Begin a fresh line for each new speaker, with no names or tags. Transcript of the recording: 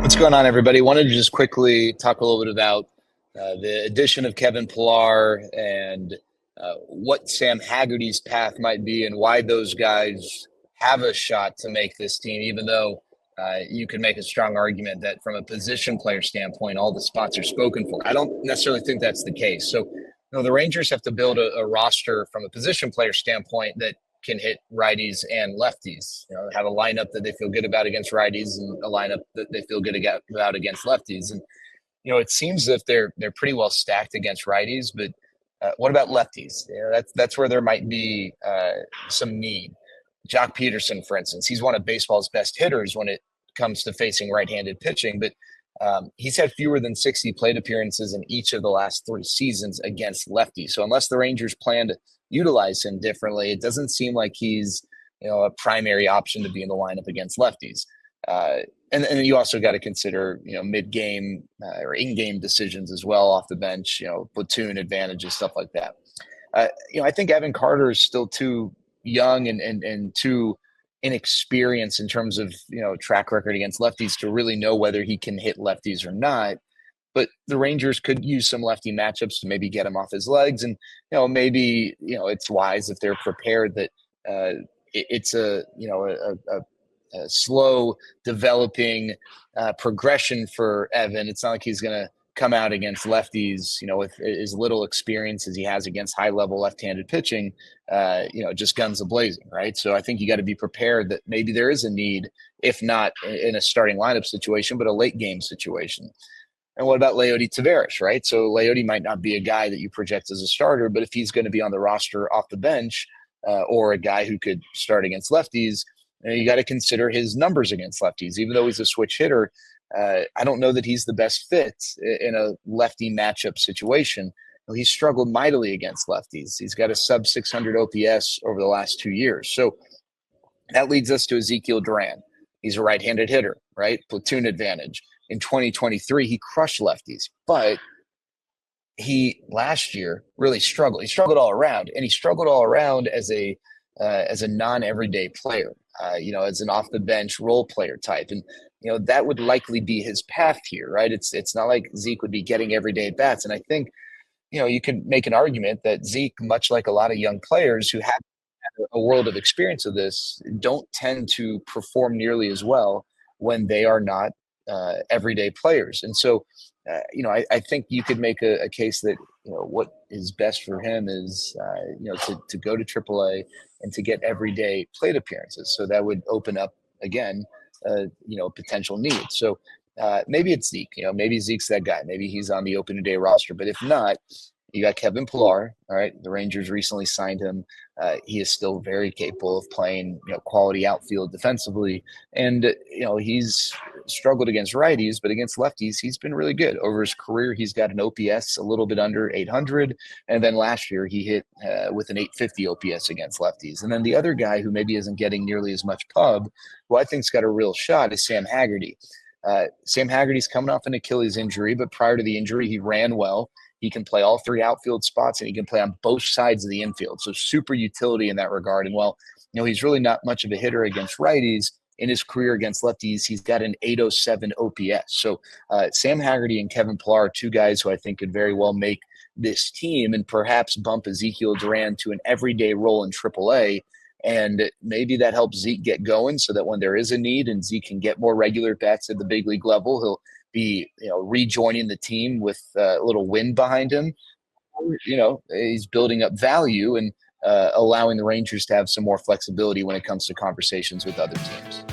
What's going on, everybody? Wanted to just quickly talk a little bit about the addition of Kevin Pillar and what Sam Haggerty's path might be and why those guys have a shot to make this team, even though you could make a strong argument that from a position player standpoint, all the spots are spoken for. I don't necessarily think that's the case. So, the Rangers have to build a roster from a position player standpoint that can hit righties and lefties. Have a lineup that they feel good about against righties and a lineup that they feel good about against lefties. And it seems as if they're pretty well stacked against righties, but what about lefties? That's where there might be some need. Jock Peterson, for instance, he's one of baseball's best hitters when it comes to facing right-handed pitching, but he's had fewer than 60 plate appearances in each of the last 3 seasons against lefties. So unless the Rangers plan to utilize him differently, it doesn't seem like he's a primary option to be in the lineup against lefties. And you also got to consider mid-game or in-game decisions as well off the bench, platoon advantages, stuff like that. I think Evan Carter is still too young and too inexperienced in terms of track record against lefties to really know whether he can hit lefties or not. But the Rangers could use some lefty matchups to maybe get him off his legs, and maybe it's wise if they're prepared that it's a slow developing progression for Evan. It's not like he's going to come out against lefties, with as little experience as he has against high-level left-handed pitching, just guns a-blazing, right? So I think you got to be prepared that maybe there is a need, if not in a starting lineup situation, but a late-game situation. And what about Leody Taveras, right? So Leody might not be a guy that you project as a starter, but if he's going to be on the roster off the bench or a guy who could start against lefties, you got to consider his numbers against lefties. Even though he's a switch hitter, I don't know that he's the best fit in a lefty matchup situation. He's struggled mightily against lefties. He's got a sub 600 OPS over the last 2 years. So that leads us to Ezekiel Duran. He's a right-handed hitter, right? Platoon advantage. In 2023, he crushed lefties, but he last year really struggled. He struggled all around, and he struggled all around as a non-everyday player, as an off-the-bench role player type. And, that would likely be his path here, right? It's not like Zeke would be getting everyday bats. And I think, you can make an argument that Zeke, much like a lot of young players who have a world of experience of this, don't tend to perform nearly as well when they are not everyday players. And so, I think you could make a case that, what is best for him is, to go to AAA and to get everyday plate appearances. So that would open up, again, potential need. So maybe it's Zeke, maybe Zeke's that guy. Maybe he's on the opening day roster. But if not, you got Kevin Pillar. All right. The Rangers recently signed him. He is still very capable of playing, quality outfield defensively. And, he's struggled against righties, but against lefties, he's been really good. Over his career, he's got an OPS a little bit under 800. And then last year, he hit with an 850 OPS against lefties. And then the other guy who maybe isn't getting nearly as much pub, who I think's got a real shot, is Sam Haggerty. Sam Haggerty's coming off an Achilles injury, but prior to the injury, he ran well. He can play all 3 outfield spots, and he can play on both sides of the infield. So super utility in that regard. And while, he's really not much of a hitter against righties, in his career against lefties, he's got an 807 OPS. So Sam Haggerty and Kevin Pillar are 2 guys who I think could very well make this team and perhaps bump Ezekiel Duran to an everyday role in AAA. And maybe that helps Zeke get going so that when there is a need and Zeke can get more regular bats at the big league level, he'll be, rejoining the team with a little wind behind him. He's building up value and allowing the Rangers to have some more flexibility when it comes to conversations with other teams.